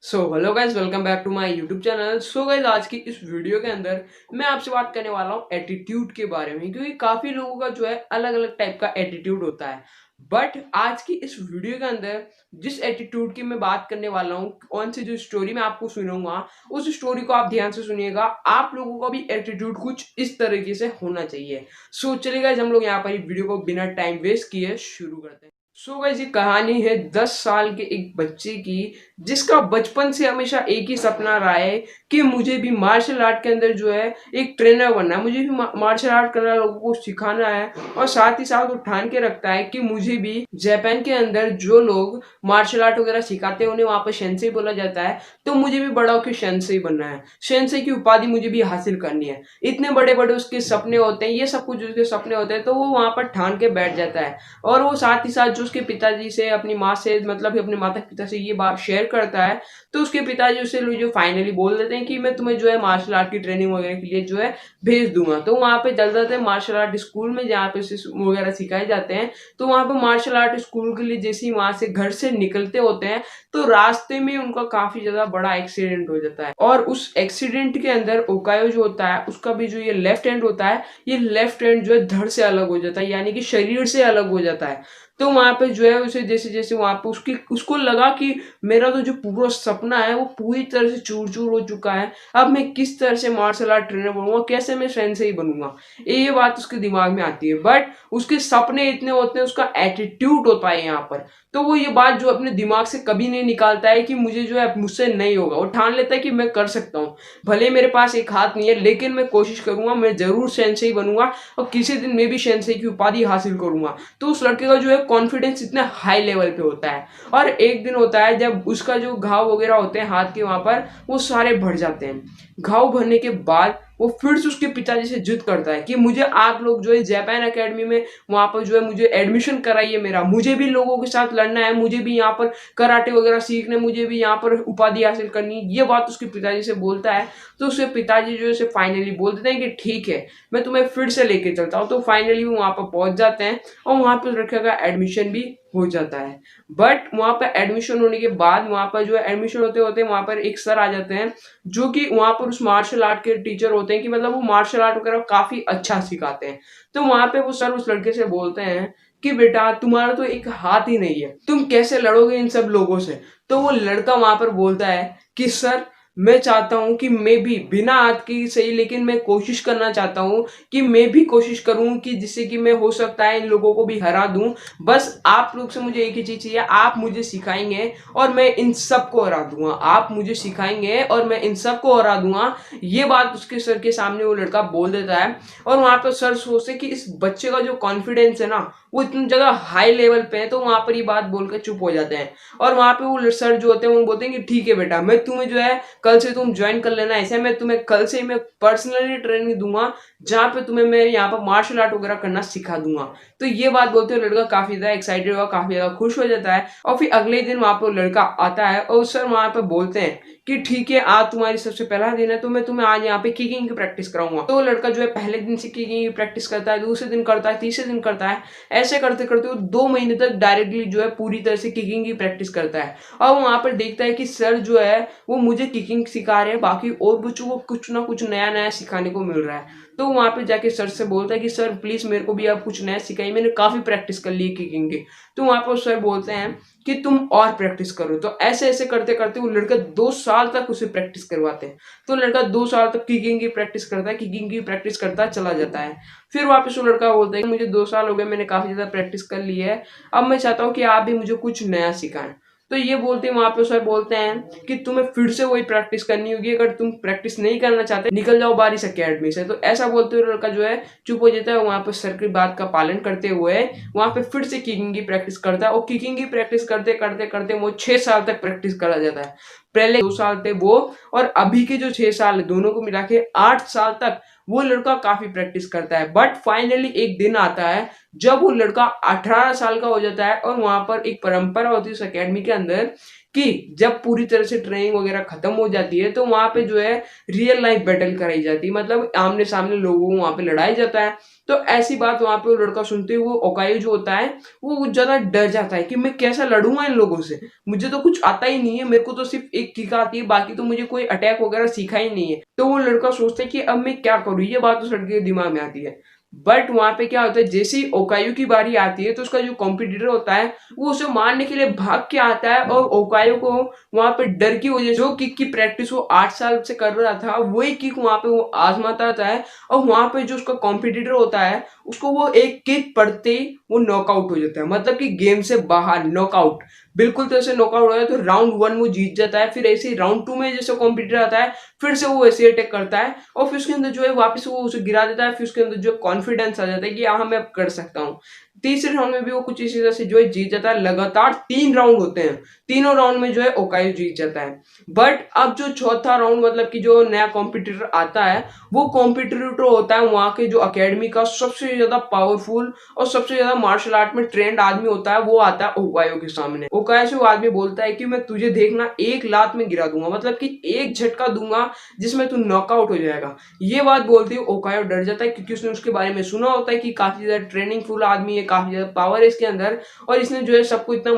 Hello guys, welcome back to my YouTube channel. Guys, आज की इस वीडियो के अंदर मैं आपसे बात करने वाला हूँ एटीट्यूड के बारे में, क्योंकि काफी लोगों का जो है अलग अलग टाइप का एटीट्यूड होता है। बट आज की इस वीडियो के अंदर जिस एटीट्यूड की मैं बात करने वाला हूँ, कौन सी जो स्टोरी मैं आपको सुनाऊंगा, उस स्टोरी को आप ध्यान से सुनिएगा। आप लोगों का भी एटीट्यूड कुछ इस तरीके से होना चाहिए। चलिए गाइज, हम लोग यहाँ पर वीडियो को बिना टाइम वेस्ट किए शुरू करते हैं। गाइस, ये कहानी है 10 साल के एक बच्चे की, जिसका बचपन से हमेशा एक ही सपना रहा है कि मुझे भी मार्शल आर्ट के अंदर जो है एक ट्रेनर बनना है, मुझे भी मार्शल आर्ट करना, लोगों को सिखाना है। और साथ ही साथ वो ठान के रखता है कि मुझे भी जापान के अंदर जो लोग मार्शल आर्ट वगैरह सिखाते हैं उन्हें वहां पर शेंसेई बोला जाता है, तो मुझे भी बड़ा होकर शेंसेई बनना है, शेंसेई की उपाधि मुझे भी हासिल करनी है। इतने बड़े बड़े उसके सपने होते हैं, ये सब कुछ उसके सपने होते हैं, तो वो वहां पर ठान के बैठ जाता है। और वो साथ ही साथ जो उसके पिताजी से, अपनी माँ से, मतलब अपने माता पिता से ये बात शेयर करता है, तो उसके पिताजी उसे जो फाइनली बोल देते हैं कि मैं तुम्हें जो है मार्शल आर्ट की ट्रेनिंग वगैरह के लिए जो है भेज दूंगा। तो वहां पे चल जाते हैं मार्शल आर्ट स्कूल में, जहाँ पे वगैरह सिखाए जाते हैं। तो वहां पे मार्शल आर्ट स्कूल के लिए जैसे ही वहां से घर से निकलते होते हैं, तो रास्ते में उनका काफी ज्यादा बड़ा एक्सीडेंट हो जाता है। और उस एक्सीडेंट के अंदर ओकायो जो होता है, उसका भी जो ये लेफ्ट हैंड होता है, ये लेफ्ट हैंड जो है धड़ से अलग हो जाता है, यानी कि शरीर से अलग हो जाता है। तो वहां पे जो है उसे जैसे जैसे वहां पे उसको लगा कि मेरा तो जो पूरा सपना है वो पूरी तरह से चूर चूर हो चुका है। अब मैं किस तरह से मार्शल आर्ट ट्रेनर बनूंगा, कैसे मैं सेंसेई बनूंगा, ये बात उसके दिमाग में आती है। बट उसके सपने इतने होते हैं, उसका एटीट्यूड होता है यहाँ पर। तो वो ये बात जो अपने दिमाग से कभी नहीं निकालता है कि मुझे जो है मुझसे नहीं होगा, वो ठान लेता है कि मैं कर सकता हूँ। भले मेरे पास एक हाथ नहीं है, लेकिन मैं कोशिश करूंगा, मैं जरूर सेंसेई बनूंगा और किसी दिन मैं भी सेंसेई की उपाधि हासिल करूंगा। तो उस लड़के का जो है कॉन्फिडेंस इतना हाई लेवल पे होता है। और एक दिन होता है जब उसका जो घाव वगैरह होते हैं हाथ के, वहां पर वो सारे भर जाते हैं। घाव भरने के बाद वो फिर से उसके पिताजी से जिद करता है कि मुझे आप लोग जो है जापान एकेडमी में वहां पर जो है मुझे एडमिशन कराइए, मेरा, मुझे भी लोगों के साथ लड़ना है, मुझे भी यहाँ पर कराटे वगैरह सीखने, मुझे भी यहाँ पर उपाधि हासिल करनी, ये बात उसके पिताजी से बोलता है। तो उसके पिताजी जो है फाइनली बोल देते हैं कि ठीक है, मैं तुम्हें फिर से लेके चलता हूँ। तो फाइनली वो वहां पर पहुंच जाते हैं और वहां पर लड़के का एडमिशन भी हो जाता है। बट वहां पर एडमिशन होने के बाद, वहां पर जो है एडमिशन होते होते वहां पर एक सर आ जाते हैं, जो कि वहां पर उस मार्शल आर्ट के टीचर होते हैं, कि मतलब वो मार्शल आर्ट वगैरह काफी अच्छा सिखाते हैं। तो वहां पे वो सर उस लड़के से बोलते हैं कि बेटा, तुम्हारा तो एक हाथ ही नहीं है, तुम कैसे लड़ोगे इन सब लोगों से। तो वो लड़का वहां पर बोलता है कि सर, मैं चाहता हूं कि मैं भी बिना हाथ की सही, लेकिन मैं कोशिश करना चाहता हूं कि मैं भी कोशिश करूं कि जिससे कि मैं हो सकता है इन लोगों को भी हरा दूं। बस आप लोग से मुझे एक ही चीज चाहिए, आप मुझे सिखाएंगे और मैं इन सबको हरा दूंगा, आप मुझे सिखाएंगे और मैं इन सबको हरा दूंगा। ये बात उसके सर के सामने वो लड़का बोल देता है। और वहां पर सर सोचते कि इस बच्चे का जो कॉन्फिडेंस है ना, वो इतनी ज्यादा हाई लेवल पे है, तो वहां पर ये बात बोलकर चुप हो जाते हैं। और वहां पे वो सर जो होते हैं वो बोलते हैं कि ठीक है बेटा, मैं तुम्हें जो है कल से तुम ज्वाइन कर लेना, ऐसे मैं तुम्हें कल से मैं पर्सनली ट्रेनिंग दूंगा, जहां पे तुम्हें मैं यहाँ पर मार्शल आर्ट वगैरह करना सिखा दूंगा। तो ये बात बोलते हुए लड़का काफी ज्यादा एक्साइटेड हुआ, काफी ज्यादा खुश हो जाता है। और फिर अगले दिन वहां पर लड़का आता है और सर वहां पर बोलते हैं कि ठीक है, आज तुम्हारी सबसे पहला दिन है, तो मैं तुम्हें आज यहाँ पे किकिंग की प्रैक्टिस कराऊंगा। तो लड़का जो है पहले दिन से किकिंग की प्रैक्टिस करता है, दूसरे दिन करता है, तीसरे दिन करता है। ऐसे करते करते वो 2 महीने तक डायरेक्टली जो है पूरी तरह से किकिंग की प्रैक्टिस करता है। और वहां पर देखता है कि सर जो है वो मुझे किकिंग सिखा रहे हैं, बाकी और बच्चों को कुछ ना कुछ नया नया सिखाने को मिल रहा है। तो वहां पे जाके सर से बोलता है कि सर प्लीज मेरे को भी आप कुछ नया सिखाइए, मैंने काफी प्रैक्टिस कर ली किकिंग की। तो वहां पर सर बोलते हैं कि तुम और प्रैक्टिस करो। तो ऐसे ऐसे करते करते वो लड़का 2 साल तक उसे प्रैक्टिस करवाते हैं। तो लड़का 2 साल तक किकिंग की प्रैक्टिस करता है, किकिंग की प्रैक्टिस करता चला जाता है। फिर वापस वो लड़का बोलता है कि मुझे 2 साल हो गए, मैंने काफी ज्यादा प्रैक्टिस कर ली है, अब मैं चाहता हूँ कि आप भी मुझे कुछ नया सिखाएं। तो ये बोलते हैं, वहां पे सर बोलते हैं कि तुम्हें फिर से वही प्रैक्टिस करनी होगी, अगर तुम प्रैक्टिस नहीं करना चाहते निकल जाओ बारिश अकेडमी से। तो ऐसा बोलते हुए लड़का जो है चुप हो जाता है। वहां पर सर की बात का पालन करते हुए वहां पे फिर से किकिंग की प्रैक्टिस करता है, और किकिंग की प्रैक्टिस करते करते करते वो 6 साल तक प्रैक्टिस करा जाता है। पहले 2 साल थे वो, और अभी के जो 6 साल है, दोनों को मिला के 8 साल तक वो लड़का काफी प्रैक्टिस करता है। बट फाइनली एक दिन आता है जब वो लड़का 18 साल का हो जाता है, और वहां पर एक परंपरा होती है उस अकेडमी के अंदर कि जब पूरी तरह से ट्रेनिंग वगैरह खत्म हो जाती है तो वहां पे जो है रियल लाइफ बैटल कराई जाती है, मतलब आमने सामने लोगों को वहां पे लड़ाई जाता है। तो ऐसी बात वहां पे वो लड़का सुनते हुए ओकायो जो होता है वो कुछ ज्यादा डर जाता है कि मैं कैसा लड़ूंगा इन लोगों से, मुझे तो कुछ आता ही नहीं है, मेरे को तो सिर्फ एक किक आती है, बाकी तो मुझे कोई अटैक वगैरह सीखा ही नहीं है। तो वो लड़का सोचता है कि अब मैं क्या करूं, ये बात उस लड़के के दिमाग में आती है। बट वहां पे क्या होता है, जैसे ही ओकायो की बारी आती है तो उसका जो कॉम्पिटिटर होता है वो उसे मारने के लिए भाग के आता है, और ओकायो को वहां पे डर की वजह से जो किक की प्रैक्टिस वो 8 साल से कर रहा था वही किक वहां पे वो आजमाता है। और वहां पे जो उसका कॉम्पिटिटर होता है उसको वो एक किक पड़ते ही वो नॉकआउट हो जाता है, मतलब कि गेम से बाहर, नॉकआउट, बिल्कुल तरह से नॉकआउट हो जाए। तो राउंड 1 वो जीत जाता है। फिर ऐसे ही राउंड 2 में जैसे कॉम्पिटिटर आता है फिर से वो ऐसे अटैक करता है और फिर उसके अंदर जो है वापस वो उसे गिरा देता है। फिर उसके अंदर जो कॉन्फिडेंस आ जाता है कि हाँ मैं अब कर सकता हूँ। तीसरे राउंड में भी वो कुछ इसी तरह से जो है जीत जाता है। लगातार 3 राउंड होते हैं, तीनों राउंड में जो है ओकायो जीत जाता है। बट अब जो चौथा राउंड, मतलब कि जो नया कॉम्पिटिटर आता है वो कॉम्पिटिटर होता है वहां के जो अकेडमी का सबसे ज्यादा पावरफुल और सबसे ज्यादा मार्शल आर्ट में ट्रेंड आदमी होता है। वो आता है ओकायो के सामने। ओकायो से वो आदमी बोलता है कि मैं तुझे देखना एक लात में गिरा दूंगा, मतलब कि एक झटका दूंगा जिसमें तू नॉकआउट हो जाएगा। ये बात बोलते ही ओकायो डर जाता है क्योंकि उसने उसके बारे में सुना होता है कि काफी ज्यादा ट्रेनिंग फुल आदमी है, काफी ज्यादा पावर है इसके अंदर, और इसने जो है सबको इतना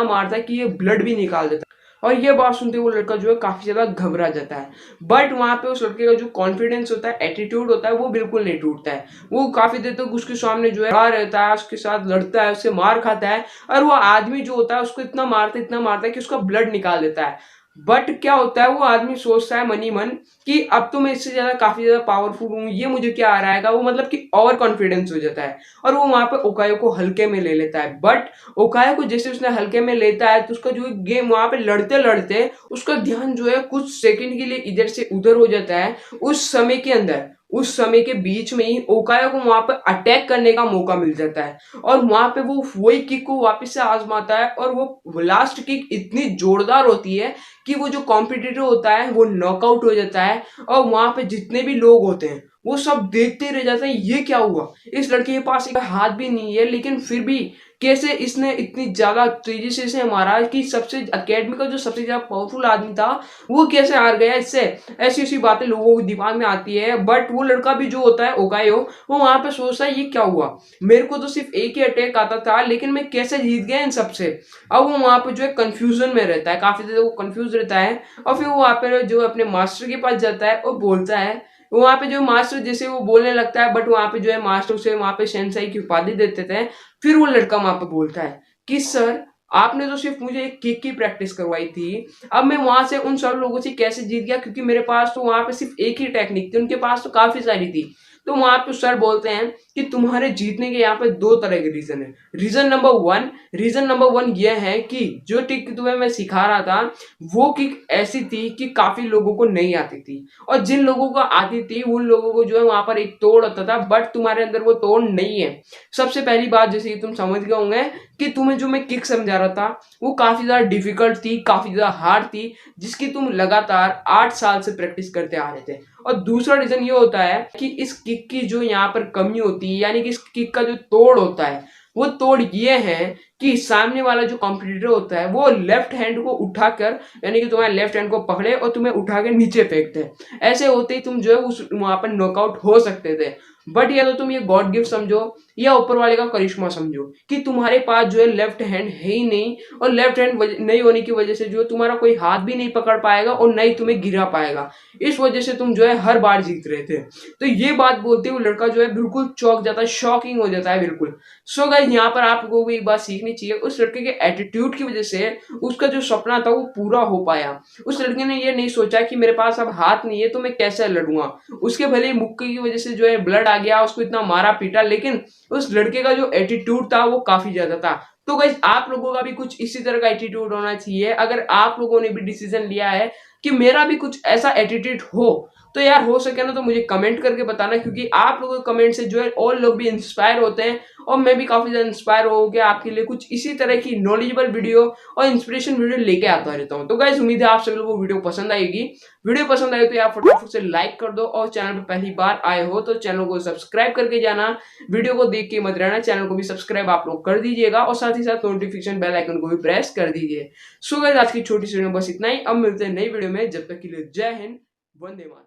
मारता है कि ये ब्लड भी निकाल देता है। और ये बात सुनते वो लड़का जो है काफी ज्यादा घबरा जाता है। बट वहां पे उस लड़के का जो कॉन्फिडेंस होता है, एटीट्यूड होता है, वो बिल्कुल नहीं टूटता है। वो काफी देर तक उसके सामने जो है खड़ा रहता है, उसके साथ लड़ता है, उससे मार खाता है, और वो आदमी जो होता है उसको इतना मारता है कि उसका ब्लड निकाल देता है। बट क्या होता है, वो आदमी सोचता है मन ही मन कि अब तो मैं इससे ज्यादा काफी ज्यादा पावरफुल हूँ, ये मुझे क्या आ रहा है, वो मतलब कि ओवर कॉन्फिडेंस हो जाता है और वो वहां पे ओकायो को हल्के में ले लेता है। बट ओकायो को जैसे उसने हल्के में लेता है तो उसका जो गेम वहां पे लड़ते लड़ते उसका ध्यान जो है कुछ सेकंड के लिए इधर से उधर हो जाता है। उस समय के बीच में ही ओकायो को वहां पे अटैक करने का मौका मिल जाता है और वहां पे वो वही किक को वापस से आजमाता है और वो लास्ट किक इतनी जोरदार होती है कि वो जो कॉम्पिटिटर होता है वो नॉकआउट हो जाता है। और वहां पे जितने भी लोग होते हैं वो सब देखते रह जाते हैं, ये क्या हुआ, इस लड़के के पास एक हाथ भी नहीं है लेकिन फिर भी कैसे इसने इतनी ज्यादा तेजी से इसे मारा कि सबसे अकेडमी का जो सबसे ज्यादा पावरफुल आदमी था वो कैसे हार गया इससे। ऐसी ऐसी बातें लोगों के दिमाग में आती है। बट वो लड़का भी जो होता है ओकायो, वो वहां पे सोचता है ये क्या हुआ, मेरे को तो सिर्फ एक ही अटैक आता था लेकिन मैं कैसे जीत गया इन सबसे। अब वो वहां पे जो है कंफ्यूजन में रहता है, काफी देर वो कंफ्यूज रहता है और फिर वो वहां पे जो अपने मास्टर के पास जाता है और बोलता है। वहां पे जो मास्टर जैसे वो बोलने लगता है बट वहां पे जो है मास्टर उसे वहां पे सेंसाई की उपाधि देते थे। फिर वो लड़का वहां पे बोलता है कि सर आपने तो सिर्फ मुझे एक किक की प्रैक्टिस करवाई थी, अब मैं वहां से उन सब लोगों से कैसे जीत गया, क्योंकि मेरे पास तो वहां पे सिर्फ एक ही टेक्निक थी, उनके पास तो काफी सारी थी। तो वहां पे सर बोलते हैं कि तुम्हारे जीतने के यहाँ पे 2 तरह के रीजन है। रीजन नंबर वन यह है कि जो किक तुम्हें मैं सिखा रहा था वो किक ऐसी थी कि काफी लोगों को नहीं आती थी, और जिन लोगों को आती थी उन लोगों को जो है वहां पर एक तोड़ होता था, बट तुम्हारे अंदर वो तोड़ नहीं है। सबसे पहली बात जैसे कि तुम समझ गए होंगे कि तुम्हें जो मैं किक समझा रहा था वो काफी ज्यादा डिफिकल्ट थी, काफी ज्यादा हार्ड थी, जिसकी तुम लगातार 8 साल से प्रैक्टिस करते आ रहे थे। और दूसरा रीजन ये होता है कि इस किक की जो यहाँ पर कमी होती है, यानी कि इस किक का जो तोड़ होता है वो तोड़ ये है कि सामने वाला जो कॉम्पिटिटर होता है वो लेफ्ट हैंड को उठाकर, यानी कि तुम्हारे लेफ्ट हैंड को पकड़े और तुम्हें उठा के नीचे फेंक दे। ऐसे होते ही तुम जो है उस वहां पर नॉकआउट हो सकते थे। बट या तो तुम ये गॉड गिफ्ट समझो या ऊपर वाले का करिश्मा समझो कि तुम्हारे पास जो है लेफ्ट हैंड है ही नहीं, और लेफ्ट हैंड नहीं होने की वजह से जो तुम्हारा कोई हाथ भी नहीं पकड़ पाएगा और नहीं तुम्हें गिरा पाएगा। इस वजह से तुम जो है हर बार जीत रहे थे। तो ये बात बोलते हुए लड़का जो है बिल्कुल चौंक जाता है, शॉकिंग हो जाता है बिल्कुल। सो गाइस यहाँ पर आप लोगों को एक बात सीखनी चाहिए, उस लड़के के एटीट्यूड की वजह से उसका जो सपना था वो पूरा हो पाया। उस लड़के ने ये नहीं सोचा कि मेरे पास अब हाथ नहीं है तो मैं कैसे लड़ूंगा। उसके भले ही मुक्के की वजह से जो है ब्लड आ गया, उसको इतना मारा पीटा, लेकिन उस लड़के का जो एटीट्यूड था वो काफी ज्यादा था। तो गाइस आप लोगों का भी कुछ इसी तरह का एटीट्यूड होना चाहिए। अगर आप लोगों ने भी डिसीजन लिया है कि मेरा भी कुछ ऐसा एटीट्यूड हो, तो यार हो सके ना तो मुझे कमेंट करके बताना, क्योंकि आप लोगों के कमेंट से जो है और लोग भी इंस्पायर होते हैं और मैं भी काफ़ी ज़्यादा इंस्पायर हो के आपके लिए कुछ इसी तरह की नॉलेजेबल वीडियो और इंस्पिरेशन वीडियो लेके आता रहता हूँ। तो गाइस उम्मीद है आप सभी लोगों को वीडियो पसंद आएगी। वीडियो पसंद आए तो यार फटाफट से लाइक कर दो और चैनल पे पहली बार आए हो तो चैनल को सब्सक्राइब करके जाना। वीडियो को देख के मत रहना, चैनल को भी सब्सक्राइब आप लोग कर दीजिएगा और साथ ही साथ नोटिफिकेशन बेल आइकन को भी प्रेस कर दीजिए। सो गाइस आज की छोटी सी वीडियो में बस इतना ही। अब मिलते हैं नई वीडियो में, जब तक के लिए जय हिंद, वंदे मातरम।